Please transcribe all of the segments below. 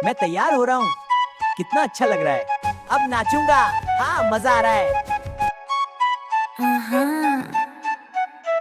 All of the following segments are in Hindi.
मैं तैयार हो रहा हूँ। कितना अच्छा लग रहा है। अब नाचूंगा। हाँ, मजा आ रहा है।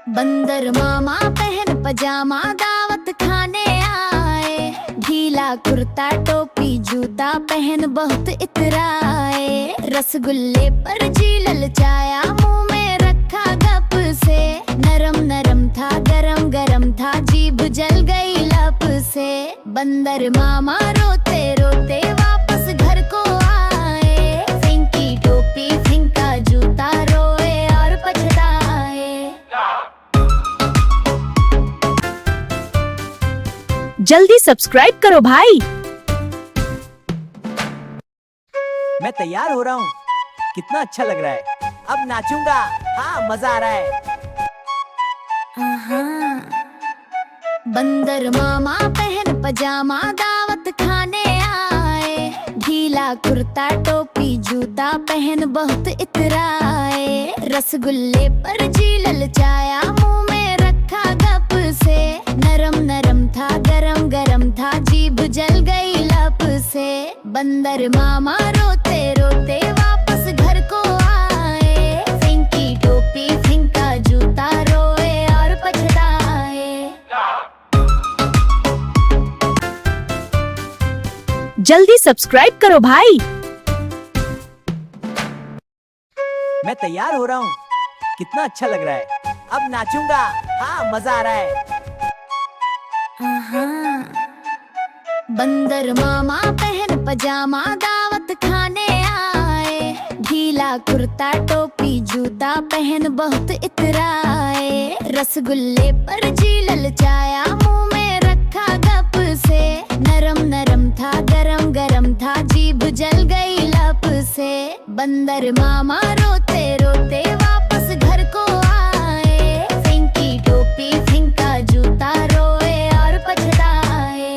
बंदर मामा पहन पजामा दावत खाने आए। ढीला कुर्ता टोपी जूता पहन बहुत इतराए। रसगुल्ले पर जी ललचाया मुंह में रखा गप से। नरम नरम था गरम गरम था जीभ जल गई लप से। बंदर मामा रोते रोते वापस घर को आए। फेंकी टोपी फेंका जूता रोए और पछताए। जल्दी सब्सक्राइब करो भाई। मैं तैयार हो रहा हूँ। कितना अच्छा लग रहा है। अब नाचूंगा। हाँ, मजा आ रहा है। बंदर मामा पहन पजामा दावत खाने आए। ढीला कुर्ता टोपी जूता पहन बहुत इतराए। रसगुल्ले पर जी ललचाया मुंह में रखा गप से। नरम नरम था गरम गरम था जीभ जल गई लप से। बंदर मामा रोते रोते वापस घर को आए। फेंकी टोपी फेंका जूता रोए और पछताए। जल्दी सब्सक्राइब करो भाई। मैं तैयार हो रहा हूँ। कितना अच्छा लग रहा है। अब नाचूंगा। हाँ, मजा आ रहा है। बंदर मामा पहन पजामा दावत खाने आए। ढीला कुर्ता टोपी जूता पहन बहुत इतराए। रसगुल्ले पर जी ललचाया मुंह में रखा गप से। नरम नरम था गरम गरम था जीभ जल गई लप से। बंदर मामा रोते रोते वापस घर को आए। फेंकी टोपी फेंका जूता रोए और पछताए।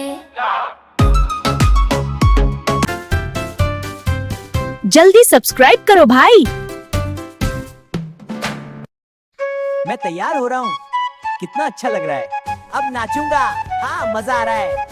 जल्दी सब्सक्राइब करो भाई। मैं तैयार हो रहा हूँ। कितना अच्छा लग रहा है। अब नाचूंगा। हाँ, मजा आ रहा है।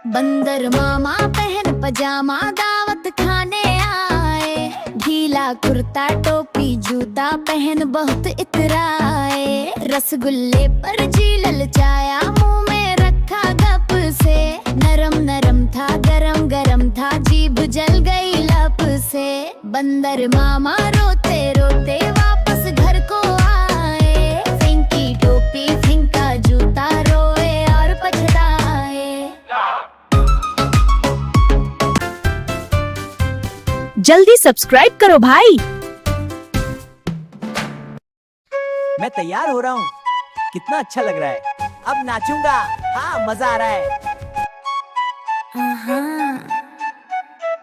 बंदर मामा पहन पजामा दावत खाने आए। ढीला कुर्ता टोपी जूता पहन बहुत इतराए। रसगुल्ले पर जी ललचाया मुंह में रखा गप से। नरम नरम था गरम गरम था जीभ जल गई लप से। बंदर मामा रोते रोते वापस घर को आए। फेंकी टोपी फेंका जूता रोए और पछताए। जल्दी सब्सक्राइब करो भाई। मैं तैयार हो रहा हूँ। कितना अच्छा लग रहा है। अब नाचूंगा। हाँ, मजा आ रहा है।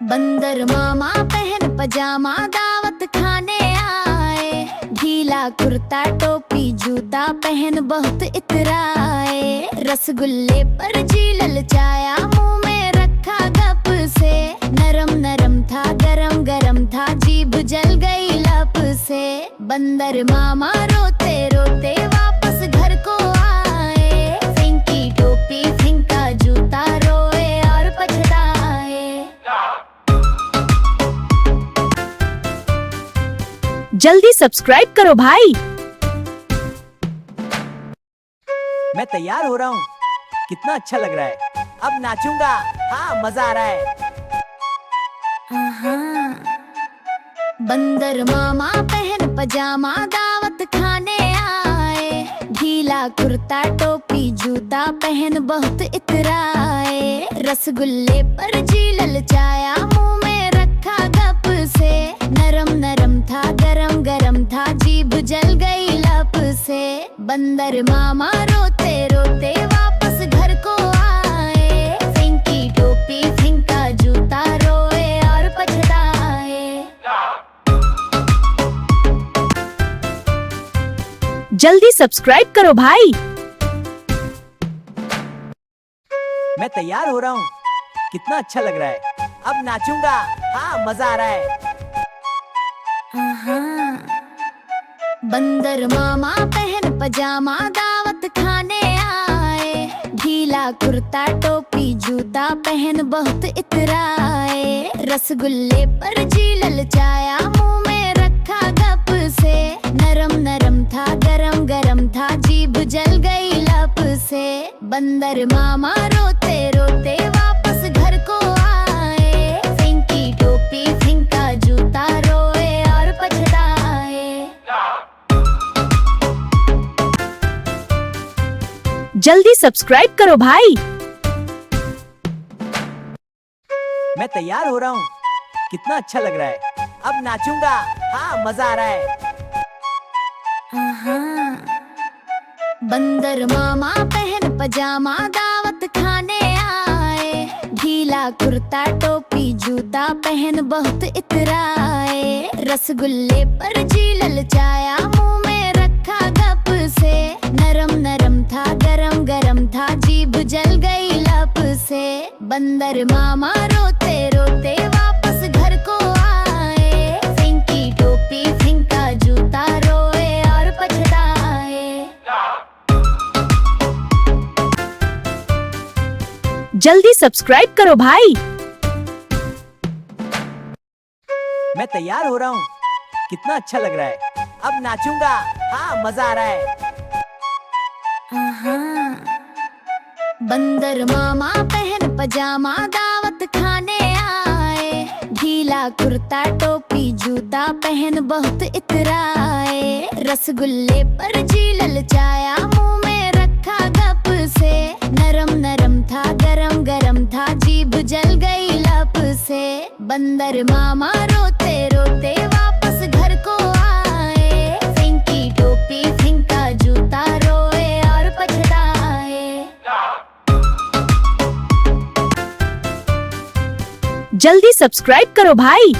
बंदर मामा पहन पजामा दावत खाने आए। ढीला कुर्ता टोपी जूता पहन बहुत इतराए। रसगुल्ले पर जी ललचाया मुंह में रखा गप से। नरम नरम था गरम गरम था जीभ जल गई लप से। बंदर मामा रोते रोते वापस घर को आए। फेंकी टोपी फेंका जूता रोए और पछताए। जल्दी सब्सक्राइब करो भाई। मैं तैयार हो रहा हूँ। कितना अच्छा लग रहा है। अब नाचूंगा। हाँ, मजा आ रहा है। बंदर मामा पहन पजामा दावत खाने आए। ढीला कुर्ता टोपी जूता पहन बहुत इतराए। रसगुल्ले पर जी ललचाया मुंह में रखा गप से। नरम नरम था गरम गरम था जीभ जल गई लप से। बंदर मामा रोते रोते वापस घर को आए। फेंकी टोपी फेंका जूता रोए और पछताए। जल्दी सब्सक्राइब करो भाई। मैं तैयार हो रहा हूँ। कितना अच्छा लग रहा है। अब नाचूंगा। हाँ, मजा आ रहा है। बंदर मामा पहन पजामा दावत खाने आए। ढीला ढीला कुर्ता टोपी जूता पहन बहुत इतराए। रसगुल्ले पर जी ललचाया, मुंह में रखा गप से। नरम नरम था गरम गरम था, जीभ जल गई लप से। बंदर मामा रोते रोते वापस घर को आए। फेंकी टोपी फेंका जूता, रोए और पछताए। जल्दी सब्सक्राइब करो भाई। मैं तैयार हो रहा हूँ, कितना अच्छा लग रहा है। अब नाचूंगा, हाँ मजा आ रहा है। बंदर मामा पहन पजामा दावत खाने आए। ढीला कुर्ता टोपी जूता पहन बहुत इतराए। रसगुल्ले पर जी ललचाया, मुंह में रखा गप से। नरम नरम था गरम गरम था, जीभ जल गई लप से। बंदर मामा रोते रोते वापस घर को आए। फेंकी टोपी फेंका जूता, रोए और पछताए। जल्दी सब्सक्राइब करो भाई। मैं तैयार हो रहा हूँ, कितना अच्छा लग रहा है। अब नाचूंगा, हाँ मजा आ रहा है। बंदर मामा पहन पजामा दावत खाने आए। ढीला कुर्ता टोपी जूता पहन बहुत इतराए। रसगुल्ले पर जी ललचाया, मुंह में रखा गप से। नरम नरम था गरम गरम था, जीभ जल गई लप से। बंदर मामा रोते रोते वापस घर को आए। फेंकी टोपी फेंका जूता, रोए और पछताए। जल्दी सब्सक्राइब करो भाई।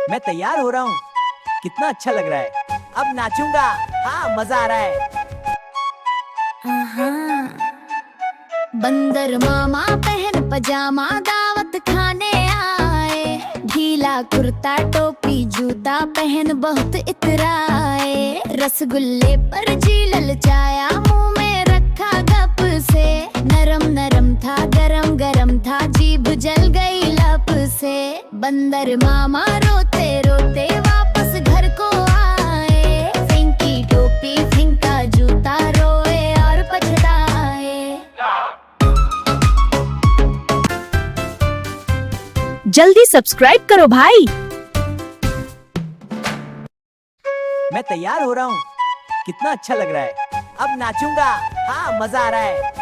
मैं तैयार हो रहा हूँ, कितना अच्छा लग रहा है। अब नाचूंगा, हाँ मजा आ रहा है। बंदर मामा पहन पजामा दावत खाने आए। ढीला कुर्ता टोपी जूता पहन बहुत इतराए। रसगुल्ले पर जी ललचाया, मुंह में रखा गप से। नरम नरम था गरम गरम था, जीभ जल गई लप से। बंदर मामा रोते रोते वापस घर को आए। फेंकी टोपी फेंका जूता, रोए और पछताए। जल्दी सब्सक्राइब करो भाई। मैं तैयार हो रहा हूँ, कितना अच्छा लग रहा है। अब नाचूंगा, हाँ मजा आ रहा है।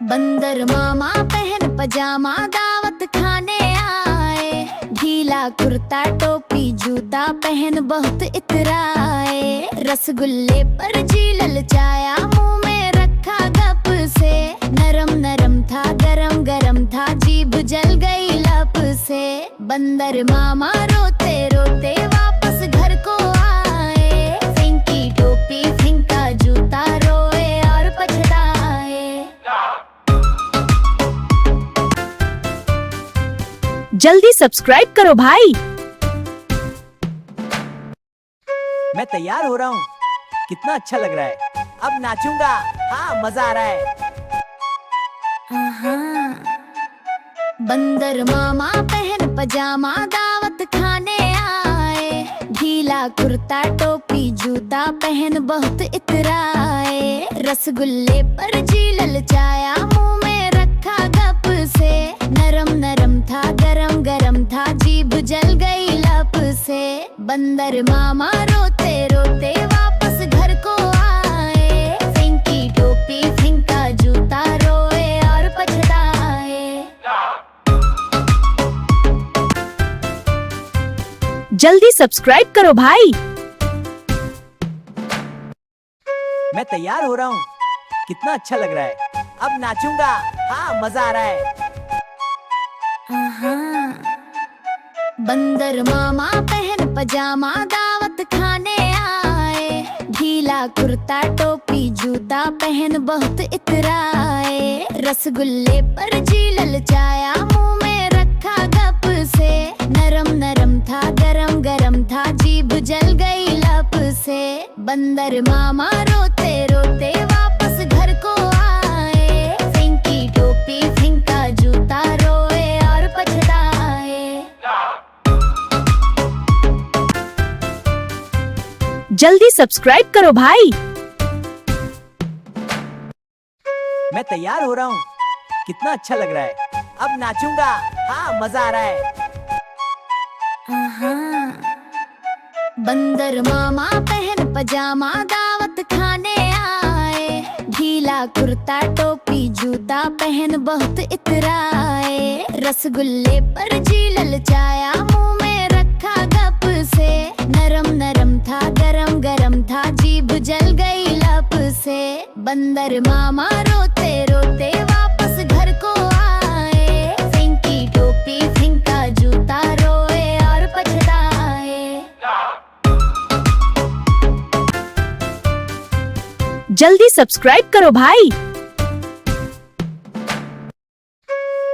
बंदर मामा पहन पजामा दावत खाने आए। ढीला कुर्ता टोपी जूता पहन बहुत इतराए। रसगुल्ले पर जी ललचाया, मुंह में रखा गप से। नरम नरम था गरम गरम था, जीभ जल गई लप से। बंदर मामा रोते रोते वापस घर को आए। फेंकी टोपी फेंका जूता, रोए और पछताए। जल्दी सब्सक्राइब करो भाई। मैं तैयार हो रहा हूँ, कितना अच्छा लग रहा है। अब नाचूंगा, हाँ मजा आ रहा है। बंदर मामा पहन पजामा दावत खाने आए। ढीला कुर्ता टोपी जूता पहन बहुत इतराए। रसगुल्ले पर जी ललचाया, मुंह में रखा गप से। नरम नरम था गरम गरम था, जीभ जल गई लप से। बंदर मामा रोते रोते वापस घर को आए। फेंकी टोपी फेंका जूता, रोए और पछताए। जल्दी सब्सक्राइब करो भाई। मैं तैयार हो रहा हूँ, कितना अच्छा लग रहा है। अब नाचूंगा, हाँ मजा आ रहा है। बंदर मामा पहन पजामा दावत खाने आए। ढीला कुर्ता टोपी जूता पहन बहुत इतराए। रसगुल्ले पर जी ललचाया, मुंह में रखा गप से। नरम नरम था गरम गरम था, जीभ जल गई लप से। से। बंदर मामा रोते रोते वापस घर को आए। फेंकी टोपी फेंका जूता, रोए और पछताए। जल्दी सब्सक्राइब करो भाई। मैं तैयार हो रहा हूँ, कितना अच्छा लग रहा है। अब नाचूंगा, हाँ मजा आ रहा है। बंदर मामा पहन पजामा दावत खाने आए। ढीला कुर्ता टोपी जूता पहन बहुत इतराए। रसगुल्ले पर जी ललचाया, मुंह में रखा गप से। नरम नरम था गरम गरम था, जीभ जल गई लप से। बंदर मामा रोते रोते वापस घर को आए। फेंकी टोपी फेंका जूता, रोए और पछताए। जल्दी सब्सक्राइब करो भाई।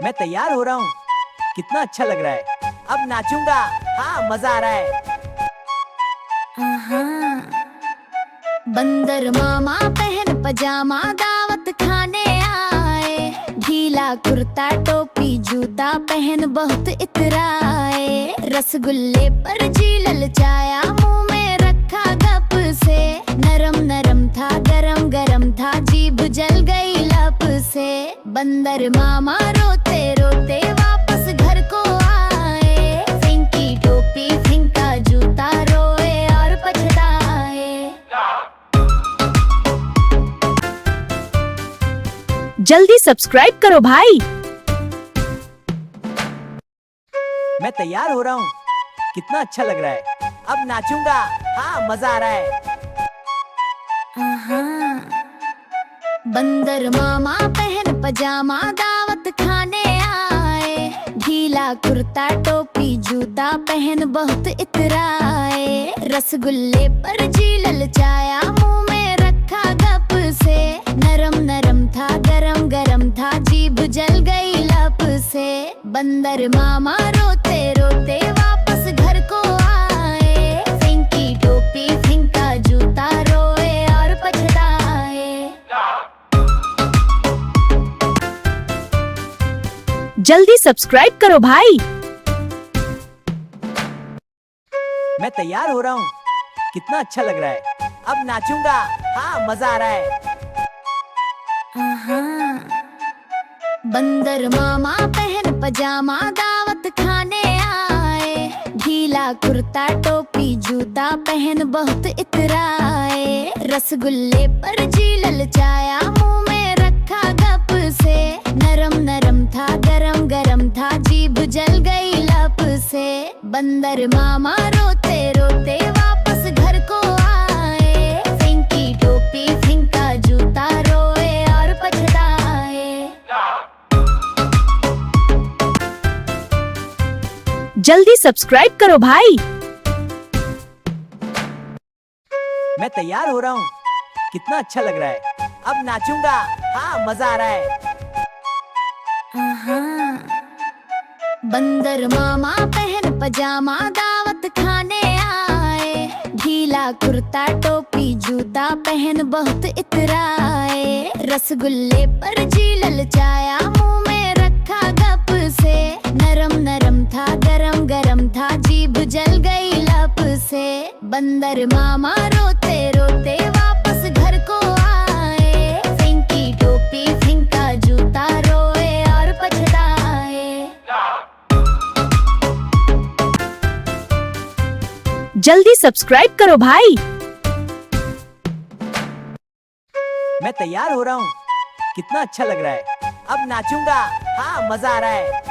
मैं तैयार हो रहा हूँ, कितना अच्छा लग रहा है। अब नाचूंगा, हाँ मजा आ रहा है। बंदर मामा पहन पजामा दावत खाने आए। ढीला कुर्ता टोपी जूता पहन बहुत इतराए। रसगुल्ले पर जी ललचाया, मुंह में रखा गप से। नरम नरम था गरम गरम था, जीभ जल गई लप से। बंदर मामा रोते रोते वापस घर को आए। फेंकी टोपी फेंका जूता, रोए और पछताए। जल्दी सब्सक्राइब करो भाई। मैं तैयार हो रहा हूँ, कितना अच्छा लग रहा है। अब नाचूंगा, हाँ मजा आ रहा है। बंदर मामा पहन पजामा दावत खाने आए। ढीला कुर्ता टोपी जूता पहन बहुत इतराए। रसगुल्ले पर जी ललचाया, मुंह में रखा गप से। नरम नरम था गरम गरम था, जीभ जल गई लप से। बंदर मामा रोते रोते वापस घर को आए। फेंकी टोपी फेंका जूता, रोए और पछताए। जल्दी सब्सक्राइब करो भाई। मैं तैयार हो रहा हूँ, कितना अच्छा लग रहा है। अब नाचूंगा, हाँ मजा आ रहा है। बंदर मामा पहन पजामा दावत खाने आए। ढीला कुर्ता टोपी जूता पहन बहुत इतराए। रसगुल्ले पर जी ललचाया, मुंह में रखा गप से। नरम नरम था गरम गरम था, जीभ जल गई लप से। बंदर मामा रोते रोते वापस घर को आए। फेंकी टोपी फेंका जूता, रोए और पछताए। जल्दी सब्सक्राइब करो भाई। मैं तैयार हो रहा हूँ, कितना अच्छा लग रहा है। अब नाचूंगा, हाँ मजा आ रहा है। बंदर मामा पहन पजामा दावत खाने आए। ढीला कुर्ता टोपी जूता पहन बहुत इतराए। रसगुल्ले पर जी ललचाया, मुंह में रखा गप से। नरम नरम था गरम गरम था, जीभ जल गई लप से। बंदर मामा रोते रोते वापस घर को आए। फेंकी टोपी फेंका जूता, रोए और पछताए। जल्दी सब्सक्राइब करो भाई। मैं तैयार हो रहा हूँ, कितना अच्छा लग रहा है। अब नाचूंगा, हाँ मजा आ रहा है।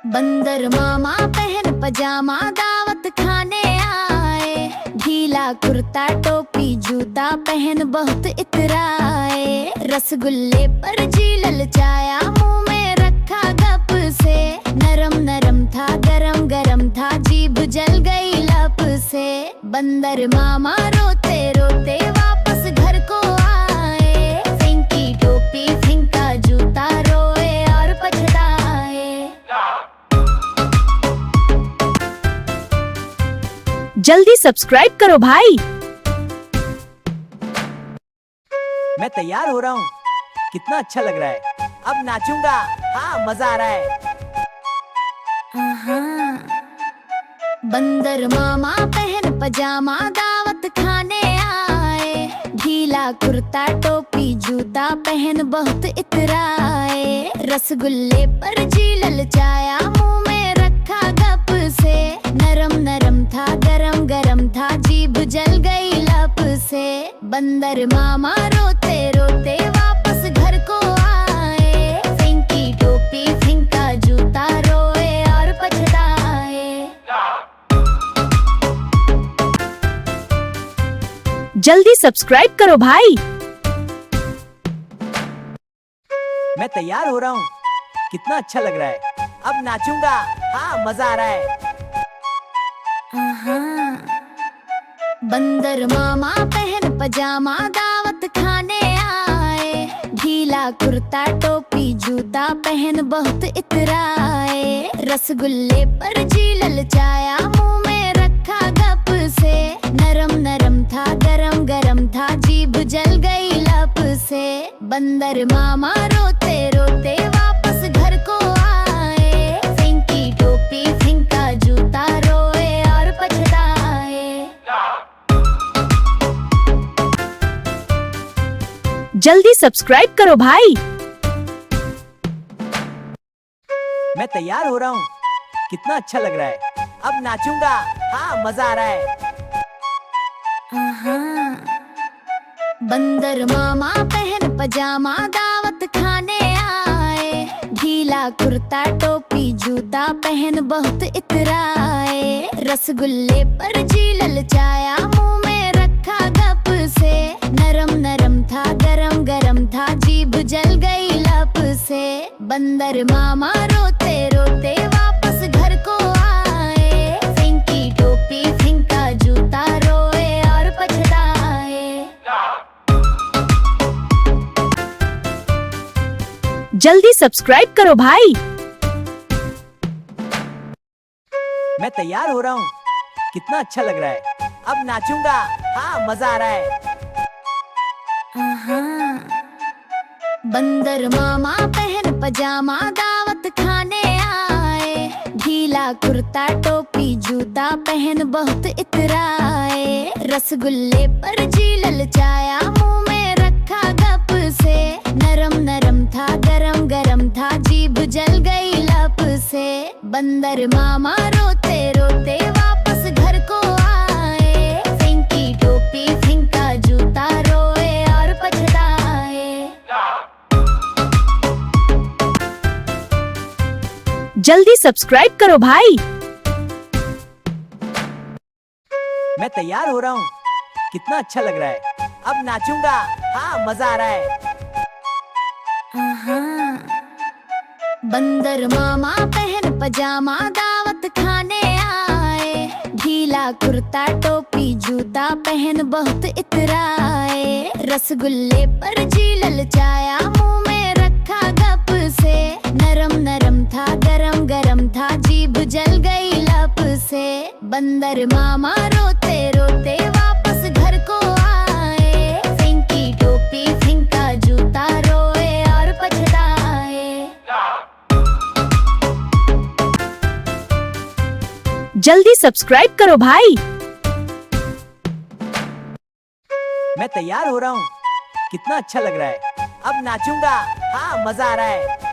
बंदर मामा पहन पजामा दावत खाने आए। ढीला कुर्ता टोपी जूता पहन बहुत इतराए। रसगुल्ले पर जी ललचाया, मुंह में रखा गप से। नरम नरम था गरम गरम था, जीभ जल गई लप से। बंदर मामा रोते रोते वापस घर को आए। फेंकी टोपी फेंका जूता, रोए और पछताए। जल्दी सब्सक्राइब करो भाई। मैं तैयार हो रहा हूँ, कितना अच्छा लग रहा है। अब नाचूंगा, हाँ मजा आ रहा है। बंदर मामा पहन पजामा दावत खाने आए, ढीला कुर्ता टोपी जूता पहन बहुत इतराए, रसगुल्ले पर जी ललचाया मुंह में रखा गप से, नरम नरम था गरम गरम था जीभ जल गई लप से। बंदर मामा रोते रोते वापस घर को आए, फेंकी टोपी फेंका जूता रोए और पछताए। जल्दी सब्सक्राइब करो भाई। मैं तैयार हो रहा हूँ, कितना अच्छा लग रहा है। अब नाचूंगा, हाँ मजा आ रहा है। बंदर मामा पहन पजामा दावत खाने आए, ढीला कुर्ता टोपी जूता पहन बहुत इतराए, रसगुल्ले पर जी ललचाया मुंह में रखा गप से, नरम नरम था गरम गरम था जीभ जल गई लप से। बंदर मामा रोते रोते वापस घर को आए, फेंकी टोपी फेंका जूता रोए और पछताए। जल्दी सब्सक्राइब करो भाई। मैं तैयार हो रहा हूँ, कितना अच्छा लग रहा है। अब नाचूंगा, हाँ मजा आ रहा है। बंदर मामा पहन पजामा दावत खाने आए, ढीला कुर्ता टोपी जूता पहन बहुत इतराए, रसगुल्ले पर जी ललचाया मुंह में रखा गप से, नरम नरम था गरम गरम था जीभ जल गई लप से। बंदर मामा रोते रोते वापस घर को आए, फेंकी टोपी फेंका जूता रोए और पछताए। जल्दी सब्सक्राइब करो भाई। मैं तैयार हो रहा हूँ, कितना अच्छा लग रहा है। अब नाचूंगा, हाँ मजा आ रहा है। बंदर मामा पहन पजामा दावत खाने आए, ढीला कुर्ता टोपी जूता पहन बहुत इतराए, रसगुल्ले पर जी ललचाया मुंह में रखा गप से, नरम नरम था गरम गरम था जीभ जल गई लप से। बंदर मामा रोते रोते वापस घर को आए, फेंकी टोपी फेंका जूता रोए और पछताए। जल्दी सब्सक्राइब करो भाई। मैं तैयार हो रहा हूँ, कितना अच्छा लग रहा है। अब नाचूंगा, हाँ मजा आ रहा है। बंदर मामा पहन पजामा दावत खाने आए, ढीला कुर्ता टोपी जूता पहन बहुत इतराए, रसगुल्ले पर जी ललचाया मुंह में रखा गप से, नरम नरम था गरम गरम था जीभ जल गई लप से। बंदर मामा रोते रोते वापस घर को आए, फेंकी टोपी फेंका जूता रोए और पछताए। जल्दी सब्सक्राइब करो भाई। मैं तैयार हो रहा हूँ, कितना अच्छा लग रहा है। अब नाचूंगा, हाँ मजा आ रहा है।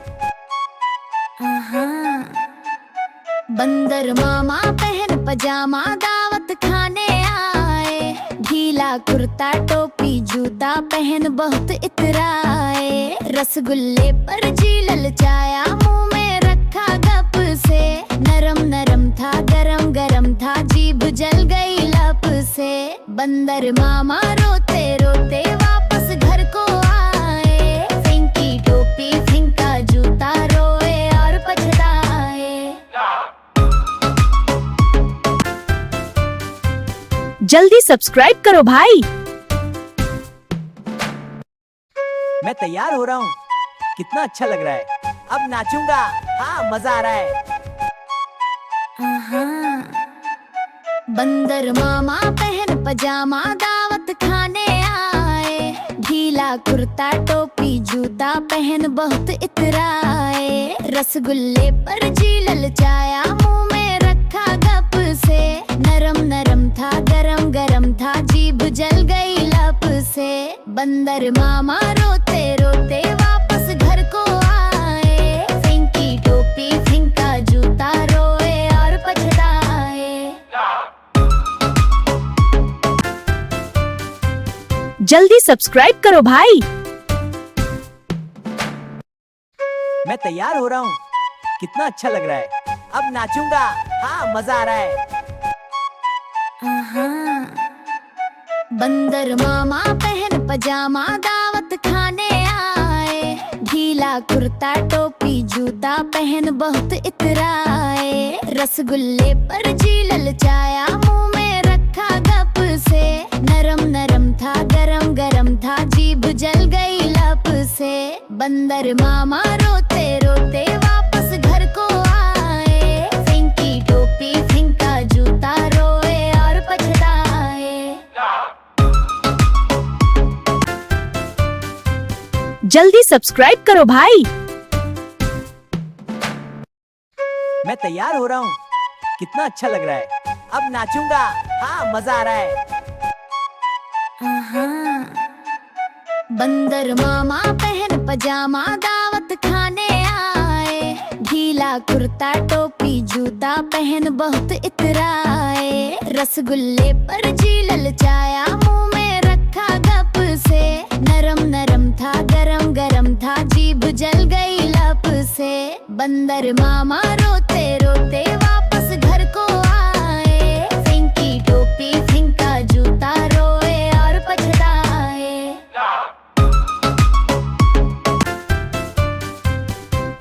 बंदर मामा पहन पजामा दावत खाने आए, ढीला कुर्ता टोपी जूता पहन बहुत इतराए, रसगुल्ले पर जी ललचाया मुंह में रखा गप से, नरम नरम था गरम गरम था जीभ जल गई लप से। बंदर मामा रोते रोते वापस घर को आए, फेंकी टोपी फेंका जूता रोए और पछताए। जल्दी सब्सक्राइब करो भाई। मैं तैयार हो रहा हूँ, कितना अच्छा लग रहा है। अब नाचूंगा, हाँ मजा आ रहा है। बंदर मामा पहन पजामा दावत खाने आए, ढीला कुर्ता टोपी जूता पहन बहुत इतराए, रसगुल्ले पर जी ललचाया मुंह में रखा गप से, नरम नरम था गरम गरम था जीभ जल गई लप से, बंदर मामा रोते रोते वापस घर को आए, फेंकी टोपी फेंका जूता रोए और पछताए। जल्दी सब्सक्राइब करो भाई। मैं तैयार हो रहा हूँ, कितना अच्छा लग रहा है, अब नाचूंगा, हाँ मजा आ रहा है। बंदर मामा पहन पजामा दावत खाने आए, ढीला कुर्ता टोपी जूता पहन बहुत इतराए, रसगुल्ले पर जी ललचाया मुंह में रखा गप से, नरम नरम था गरम गरम था जीभ जल गई लप से, बंदर मामा रोते रोते वापस घर को आए, फेंकी टोपी फेंका जूता रोए और पछताए। जल्दी सब्सक्राइब करो भाई। मैं तैयार हो रहा हूँ, कितना अच्छा लग रहा है, अब नाचूंगा, हाँ मजा आ रहा है। बंदर मामा पहन पजामा दावत खाने आए, ढीला कुर्ता टोपी जूता पहन बहुत इतराए, रसगुल्ले पर जी ललचाया मुंह में रखा गप से, नरम नरम था गरम गरम था जीभ जल गई लप से, बंदर मामा रोते रोते वापस घर को आए, फेंकी टोपी फेंका जूता रोए और पछताए।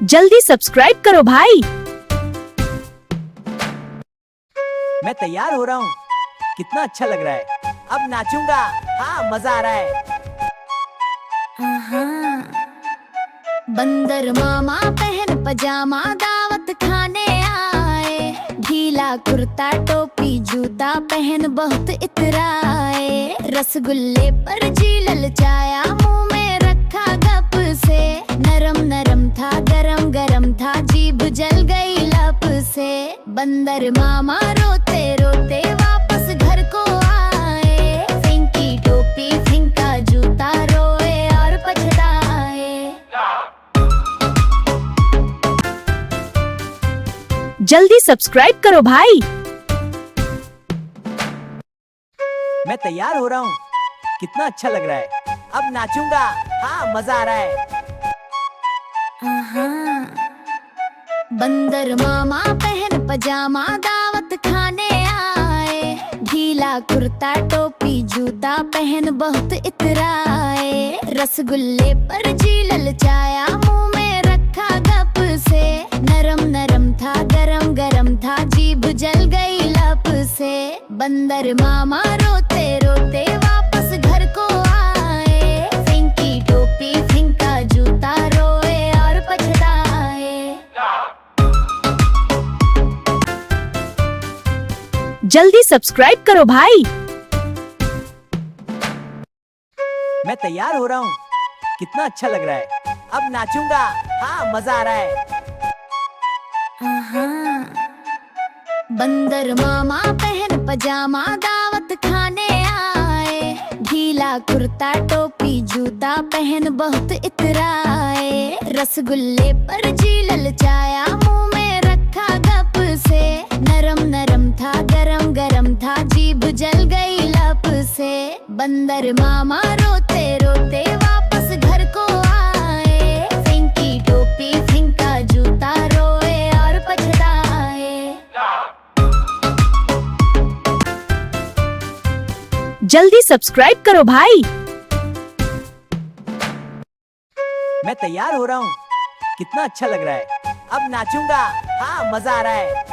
जल्दी सब्सक्राइब करो भाई। मैं तैयार हो रहा हूँ, कितना अच्छा लग रहा है, अब नाचूंगा, हाँ मजा आ रहा है। बंदर मामा पहन पजामा दावत खाने आए, ढीला कुर्ता टोपी जूता पहन बहुत इतराए, रसगुल्ले पर जी ललचाया मुंह में रखा गप से, नरम नरम था गरम गरम था जीभ जल गई लप से, बंदर मामा रोते रोते वापस घर को आए, फेंकी टोपी फेंका जूता रोए और पछताए। जल्दी सब्सक्राइब करो भाई। मैं तैयार हो रहा हूँ, कितना अच्छा लग रहा है, अब नाचूंगा, हाँ मजा आ रहा है। बंदर मामा पहन पजामा दावत खाने आए, ढीला कुर्ता टोपी जूता पहन बहुत इतराए, रसगुल्ले पर जी ललचाया मुंह में रखा गप से, नरम नरम था गरम गरम था जीभ जल गई लप से, बंदर मामा रोते रोते वापस घर को आए, फेंकी टोपी फेंका जूता रोए और पछताए। जल्दी सब्सक्राइब करो भाई। मैं तैयार हो रहा हूँ, कितना अच्छा लग रहा है, अब नाचूंगा, हाँ मजा आ रहा है। बंदर मामा पहन पजामा दावत खाने आए, ढीला कुर्ता टोपी जूता पहन बहुत इतराए, रसगुल्ले पर जी ललचाया मुंह में रखा गप से, नरम नरम था गरम गरम था जीभ जल गई लप से, बंदर मामा रोते रोते वापस घर को आए, फेंकी टोपी फेंका जूता रोए और पछताए। जल्दी सब्सक्राइब करो भाई। मैं तैयार हो रहा हूँ, कितना अच्छा लग रहा है, अब नाचूंगा, हाँ मजा आ रहा है।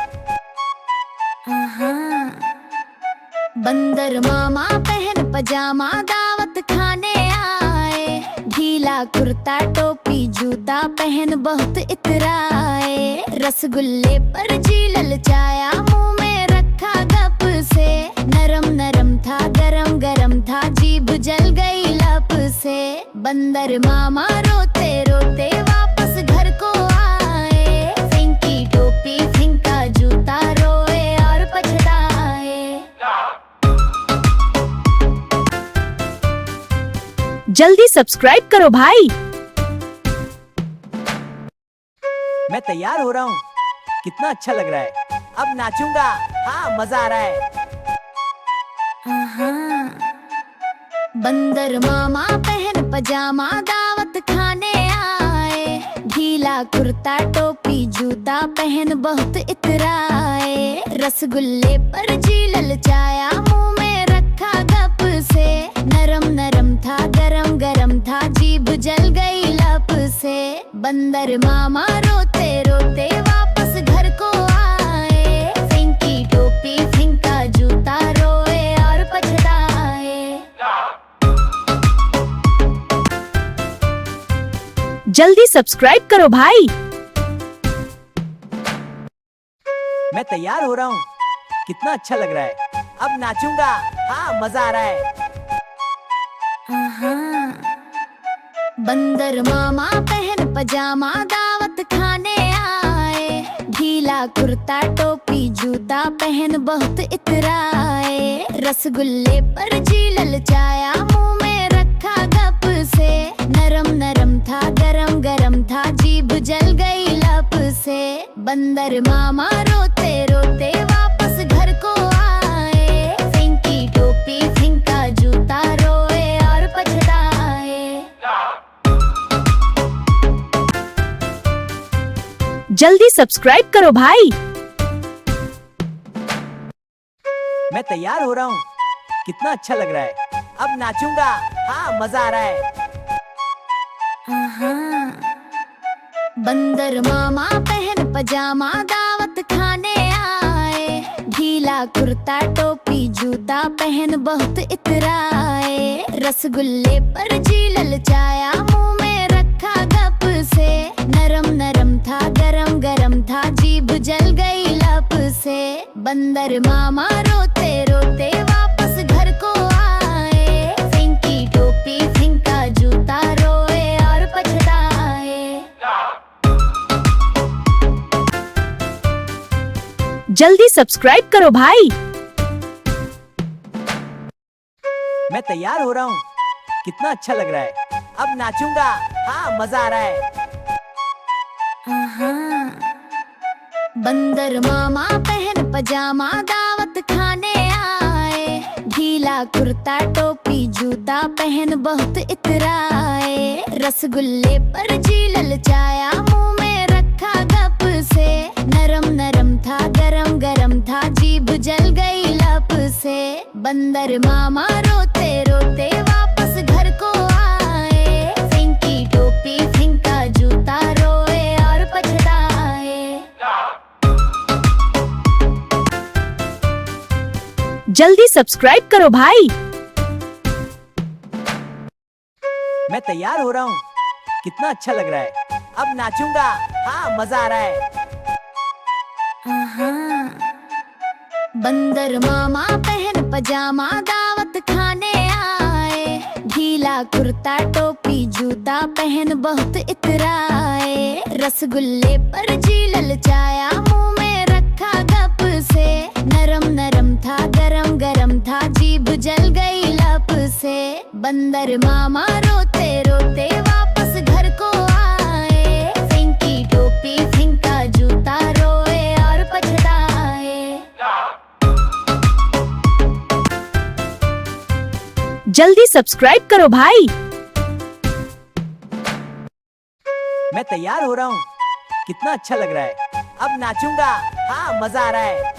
बंदर मामा पहन पजामा दावत खाने आए, ढीला कुर्ता टोपी जूता पहन बहुत इतराए, रसगुल्ले पर जी ललचाया मुंह में रखा गप से, नरम नरम था गरम गरम था, जीभ जल गई लप से। बंदर मामा रोते रोते वापस घर को आए, फेंकी टोपी फेंका जूता, रोए और पछताए। जल्दी सब्सक्राइब करो भाई। मैं तैयार हो रहा हूँ, कितना अच्छा लग रहा है। अब नाचूंगा, हाँ मजा आ रहा है। बंदर मामा पहन पजामा दावत खाने आए, ढीला कुर्ता टोपी जूता पहन बहुत इतराए। रसगुल्ले पर जी ललचाया, मुंह में रखा गप से, नरम नरम था गरम गरम था, जीभ जल गई लप से। बंदर मामा रोते रोते वापस घर को आए, फेंकी टोपी फेंका जूता, रोए और पछताए। जल्दी सब्सक्राइब करो भाई। मैं तैयार हो रहा हूँ, कितना अच्छा लग रहा है। अब नाचूंगा, हाँ मजा आ रहा है। बंदर मामा पहन पजामा दावत खाने आए, ढीला कुर्ता टोपी जूता पहन बहुत इतराए। रसगुल्ले पर जी ललचाया, मुंह में रखा गप से, नरम नरम था गरम गरम था, जीभ जल गई लप से। बंदर मामा रोते रोते वापस घर को आए, फेंकी टोपी फेंका जूता, रोए और पछताए। जल्दी सब्सक्राइब करो भाई। मैं तैयार हो रहा हूँ, कितना अच्छा लग रहा है। अब नाचूंगा, हाँ मजा आ रहा है। बंदर मामा पहन पजामा दावत खाने आए, ढीला कुर्ता टोपी जूता पहन बहुत इतराए। रसगुल्ले पर जी ललचाया, मुंह में रखा गप से, नरम नरम था गरम गरम था, जीभ जल गई लप से। बंदर मामा रोते रोते वापस घर को आए, फेंकी टोपी फेंका जूता, रोए और पछताए। जल्दी सब्सक्राइब करो भाई। मैं तैयार हो रहा हूँ, कितना अच्छा लग रहा है। अब नाचूंगा, हाँ मजा आ रहा है। बंदर मामा पहन पजामा दावत खाने आए, ढीला कुर्ता टोपी जूता पहन बहुत इतराए। रसगुल्ले पर जी ललचाया, मुंह में रखा गप से, नरम नरम था गरम गरम था, जीभ जल गई लप से। बंदर मामा रोते रोते वापस घर को आए, फेंकी टोपी फेंका जूता, रोए और पछताए। जल्दी सब्सक्राइब करो भाई। मैं तैयार हो रहा हूँ, कितना अच्छा लग रहा है। अब नाचूंगा, हाँ मजा आ रहा है। बंदर मामा पहन पजामा दावत खाने आए, ढीला कुर्ता टोपी जूता पहन बहुत इतराए। रसगुल्ले पर जी ललचाया, मुंह में रखा गप से, नरम नरम था गरम गरम था, जीभ जल गई लप से। बंदर मामा रोते रोते वापस घर को आए, फेंकी टोपी फेंका जूता, रोए और पछताए। जल्दी सब्सक्राइब करो भाई। मैं तैयार हो रहा हूँ, कितना अच्छा लग रहा है। अब नाचूंगा, हाँ मजा आ रहा है।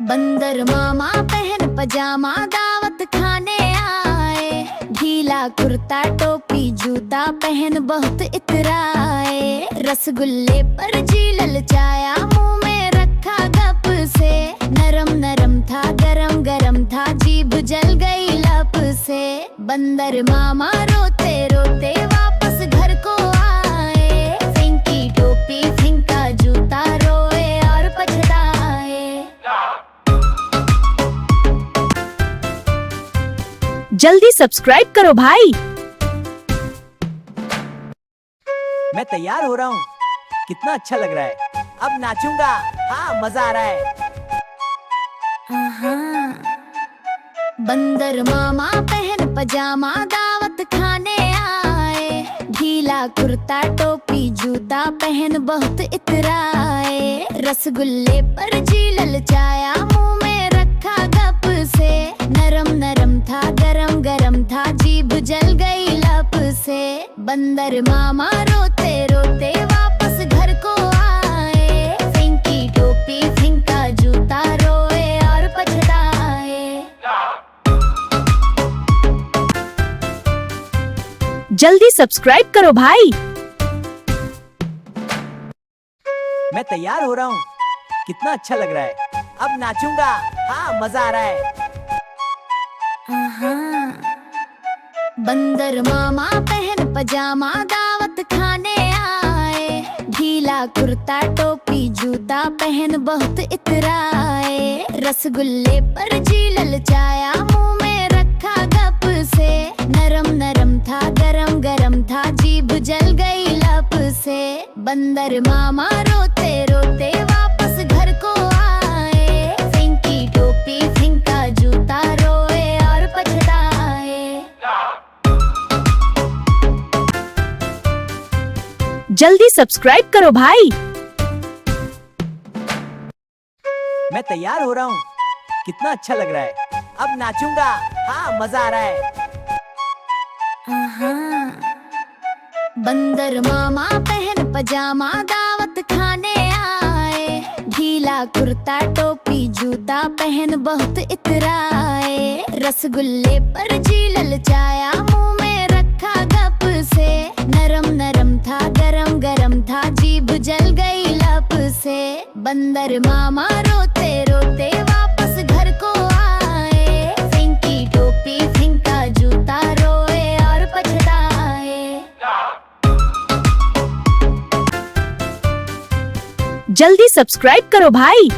बंदर मामा पहन पजामा दावत खाने आए, ढीला कुर्ता टोपी जूता पहन बहुत इतराए। रसगुल्ले पर जी ललचाया, मुंह में रखा गप से, नरम नरम था गरम गरम था, जीभ जल गई लप से। बंदर मामा रोते रोते वापस घर को आए, फेंकी टोपी फेंका जूता, रोए और पछताए। जल्दी सब्सक्राइब करो भाई। मैं तैयार हो रहा हूँ, कितना अच्छा लग रहा है। अब नाचूंगा, हाँ मजा आ रहा है। बंदर मामा पहन पजामा दावत खाने आए, ढीला कुर्ता टोपी जूता पहन बहुत इतराए, रसगुल्ले पर जी ललचाया मुंह में रखा गप से, नरम नरम था गरम गरम था जीभ जल गई लप से। बंदर मामा रोते रोते वापस घर को आए, फेंकी टोपी फेंका जूता रोए और पछताए। जल्दी सब्सक्राइब करो भाई। मैं तैयार हो रहा हूँ, कितना अच्छा लग रहा है। अब नाचूंगा, हाँ मजा आ रहा है। बंदर मामा पहन पजामा दावत खाने आए, ढीला कुर्ता टोपी जूता पहन बहुत इतराए, रसगुल्ले पर जी ललचाया मुंह में रखा गप से, नरम नरम था गरम गरम था जीभ जल गई लप से। बंदर मामा रोते रोते वापस घर को आए, फेंकी टोपी फेंका जूता रोए और पछताए। जल्दी सब्सक्राइब करो भाई। मैं तैयार हो रहा हूँ, कितना अच्छा लग रहा है। अब नाचूंगा, हाँ मजा आ रहा है। बंदर मामा पहन पजामा दावत खाने आए, ढीला कुर्ता टोपी जूता पहन बहुत इतराए, रसगुल्ले पर जी ललचाया मुंह में रखा गप से, नरम नरम था गरम गरम था जीभ जल गई लप से। बंदर मामा रोते रोते वापस घर को आए, फेंकी टोपी फेंका जूता रोए और पछताए। जल्दी सब्सक्राइब करो भाई।